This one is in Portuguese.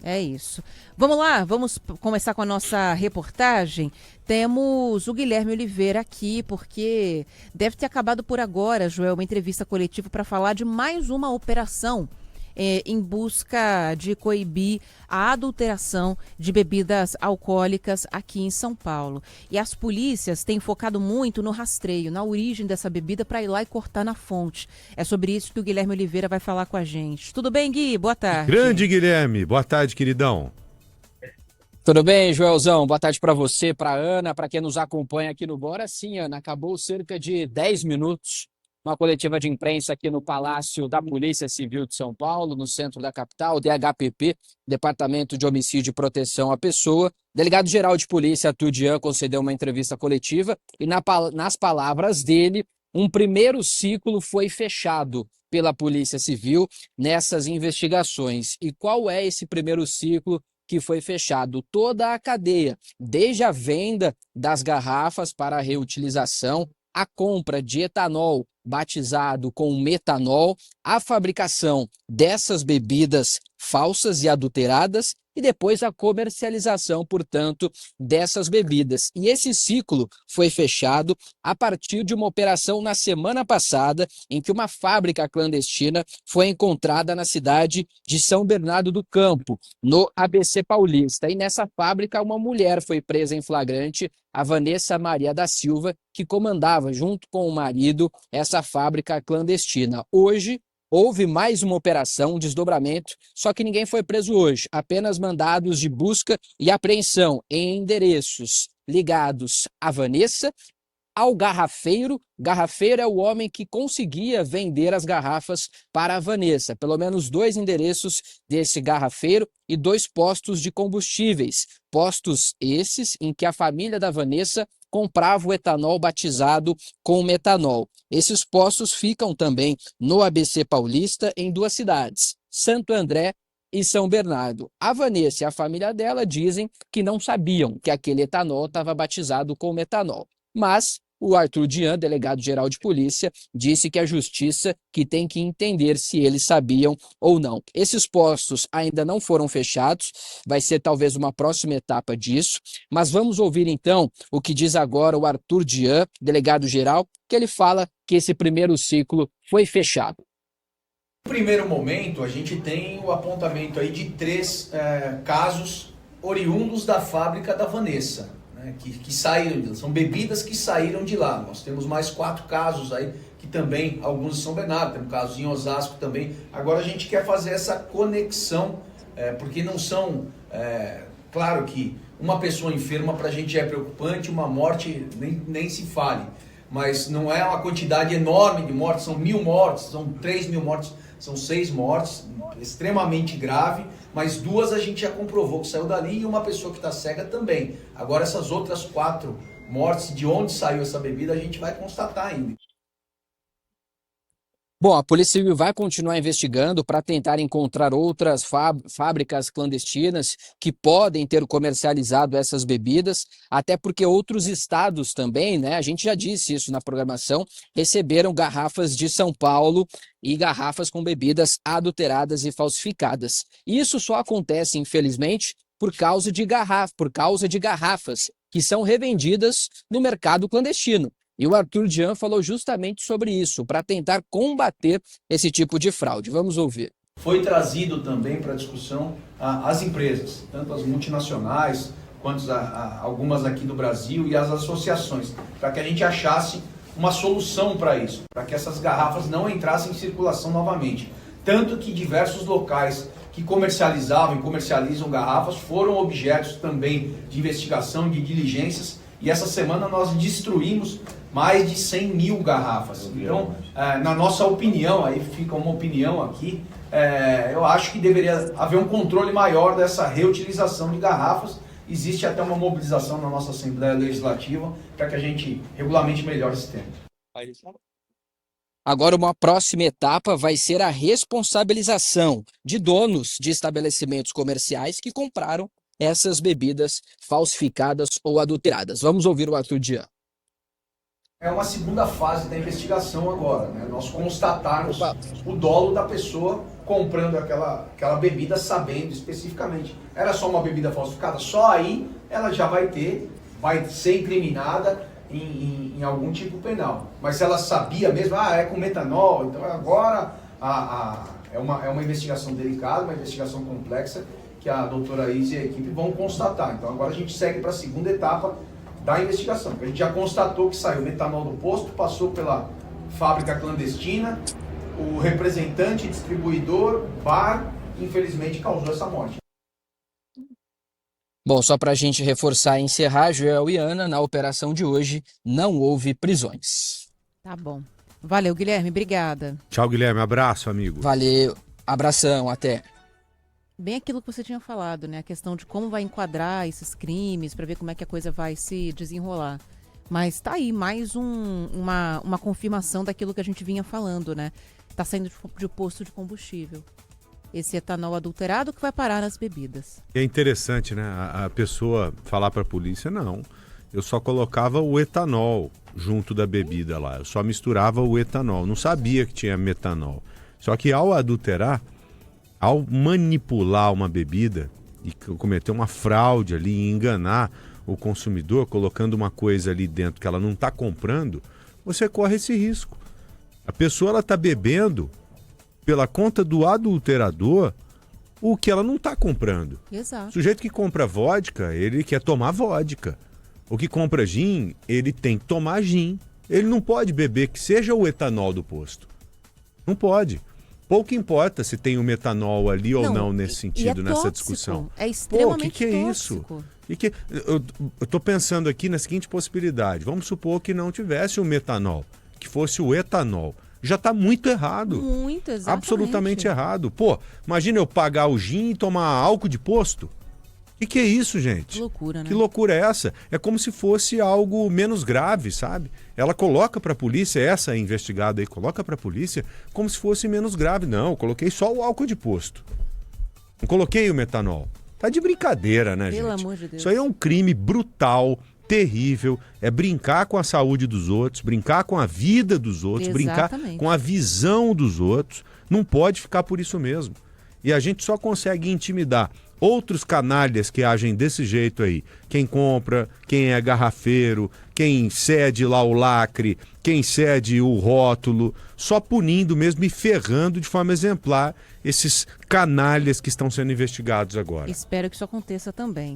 É isso. Vamos lá, vamos começar com a nossa reportagem. Temos o Guilherme Oliveira aqui, porque deve ter acabado por agora, Joel, uma entrevista coletiva para falar de mais uma operação em busca de coibir a adulteração de bebidas alcoólicas aqui em São Paulo. E as polícias têm focado muito no rastreio, na origem dessa bebida, para ir lá e cortar na fonte. É sobre isso que o Guilherme Oliveira vai falar com a gente. Tudo bem, Gui? Boa tarde. Grande Guilherme, boa tarde, queridão. Tudo bem, Joelzão? Boa tarde para você, para Ana, para quem nos acompanha aqui no Bora. Sim, Ana, acabou cerca de 10 minutos uma coletiva de imprensa aqui no Palácio da Polícia Civil de São Paulo, no centro da capital, DHPP, Departamento de Homicídio e Proteção à Pessoa. Delegado-geral de polícia, Arthur Dian, concedeu uma entrevista coletiva e, nas palavras dele, um primeiro ciclo foi fechado pela Polícia Civil nessas investigações. E qual é esse primeiro ciclo que foi fechado? Toda a cadeia, desde a venda das garrafas para a reutilização, a compra de etanol batizado com metanol, a fabricação dessas bebidas falsas e adulteradas e depois a comercialização, portanto, dessas bebidas. E esse ciclo foi fechado a partir de uma operação na semana passada, em que uma fábrica clandestina foi encontrada na cidade de São Bernardo do Campo, no ABC Paulista. E nessa fábrica, uma mulher foi presa em flagrante, a Vanessa Maria da Silva, que comandava, junto com o marido, essa fábrica clandestina. Hoje, houve mais uma operação, um desdobramento, só que ninguém foi preso hoje. Apenas mandados de busca e apreensão em endereços ligados a Vanessa, ao garrafeiro. Garrafeiro é o homem que conseguia vender as garrafas para a Vanessa. Pelo menos 2 endereços desse garrafeiro e 2 postos de combustíveis. Postos esses em que a família da Vanessa comprava o etanol batizado com metanol. Esses postos ficam também no ABC Paulista, em 2 cidades, Santo André e São Bernardo. A Vanessa e a família dela dizem que não sabiam que aquele etanol estava batizado com metanol. Mas o Arthur Dian, delegado-geral de polícia, disse que a justiça que tem que entender se eles sabiam ou não. Esses postos ainda não foram fechados, vai ser talvez uma próxima etapa disso, mas vamos ouvir então o que diz agora o Arthur Dian, delegado-geral, que ele fala que esse primeiro ciclo foi fechado. No primeiro momento, a gente tem o apontamento aí de 3 casos oriundos da fábrica da Vanessa. Que saíram, são bebidas que saíram de lá. Nós temos mais 4 casos aí, que também, alguns em São Bernardo, temos casos em Osasco também. Agora a gente quer fazer essa conexão, porque não são, claro que uma pessoa enferma para a gente é preocupante, uma morte nem se fale, mas não é uma quantidade enorme de mortes, são 1.000 mortes, são 3.000 mortes, são 6 mortes, extremamente grave, mas 2 a gente já comprovou que saiu dali e uma pessoa que está cega também. Agora essas outras 4 mortes, de onde saiu essa bebida, a gente vai constatar ainda. Bom, a Polícia Civil vai continuar investigando para tentar encontrar outras fábricas clandestinas que podem ter comercializado essas bebidas, até porque outros estados também, né? A gente já disse isso na programação, receberam garrafas de São Paulo e garrafas com bebidas adulteradas e falsificadas. Isso só acontece, infelizmente, por causa de garrafas que são revendidas no mercado clandestino. E o Arthur Dian falou justamente sobre isso, para tentar combater esse tipo de fraude. Vamos ouvir. Foi trazido também para discussão as empresas, tanto as multinacionais, quanto algumas aqui do Brasil e as associações, para que a gente achasse uma solução para isso, para que essas garrafas não entrassem em circulação novamente. Tanto que diversos locais que comercializavam e comercializam garrafas foram objetos também de investigação, de diligências, e essa semana nós destruímos mais de 100.000 garrafas. Então, na nossa opinião, aí fica uma opinião aqui, eu acho que deveria haver um controle maior dessa reutilização de garrafas. Existe até uma mobilização na nossa Assembleia Legislativa para que a gente regulamente melhore esse tema. Agora, uma próxima etapa vai ser a responsabilização de donos de estabelecimentos comerciais que compraram essas bebidas falsificadas ou adulteradas. Vamos ouvir o Arthur Dian. É uma segunda fase da investigação agora, né? Nós constatarmos o dolo da pessoa comprando aquela bebida sabendo especificamente. Era só uma bebida falsificada? Só aí ela já vai ser incriminada em algum tipo penal. Mas se ela sabia mesmo, é com metanol, então agora é uma investigação delicada, uma investigação complexa que a doutora Izzy e a equipe vão constatar. Então agora a gente segue para a segunda etapa da investigação. A gente já constatou que saiu metanol do posto, passou pela fábrica clandestina, o representante, distribuidor, bar, infelizmente causou essa morte. Bom, só para a gente reforçar e encerrar, Joel e Ana, na operação de hoje não houve prisões. Tá bom. Valeu, Guilherme. Obrigada. Tchau, Guilherme. Abraço, amigo. Valeu, abração, até. Bem aquilo que você tinha falado, né? A questão de como vai enquadrar esses crimes, para ver como é que a coisa vai se desenrolar. Mas tá aí mais uma confirmação daquilo que a gente vinha falando, né? Tá saindo de posto de combustível. Esse etanol adulterado que vai parar nas bebidas. É interessante, né? A pessoa falar para a polícia, não, eu só colocava o etanol junto da bebida lá. Eu só misturava o etanol. Não sabia que tinha metanol. Só que ao adulterar, ao manipular uma bebida e cometer uma fraude ali e enganar o consumidor, colocando uma coisa ali dentro que ela não está comprando, você corre esse risco. A pessoa ela está bebendo pela conta do adulterador o que ela não está comprando. Exato. O sujeito que compra vodka, ele quer tomar vodka. O que compra gin, ele tem que tomar gin. Ele não pode beber que seja o etanol do posto. Não pode. Pouco importa se tem o metanol ali ou não nesse sentido, nessa tóxico, discussão. É extremamente que é tóxico. isso? Eu estou pensando aqui na seguinte possibilidade. Vamos supor que não tivesse o metanol, que fosse o etanol. Já está muito errado. Muito, exatamente. Absolutamente errado. Pô, imagina eu pagar o gin e tomar álcool de posto. O que é isso, gente? Que loucura, né? Que loucura é essa? É como se fosse algo menos grave, sabe? Ela coloca para a polícia, essa investigada aí, coloca para a polícia como se fosse menos grave. Não, eu coloquei só o álcool de posto. Não coloquei o metanol. Tá de brincadeira, né, gente? Pelo amor de Deus. Isso aí é um crime brutal, terrível. É brincar com a saúde dos outros, brincar com a vida dos outros, Exatamente. brincar com a visão dos outros. Não pode ficar por isso mesmo. E a gente só consegue intimidar outros canalhas que agem desse jeito aí. Quem compra, quem é garrafeiro, quem cede lá o lacre, quem cede o rótulo, só punindo mesmo e ferrando de forma exemplar esses canalhas que estão sendo investigados agora. Espero que isso aconteça também.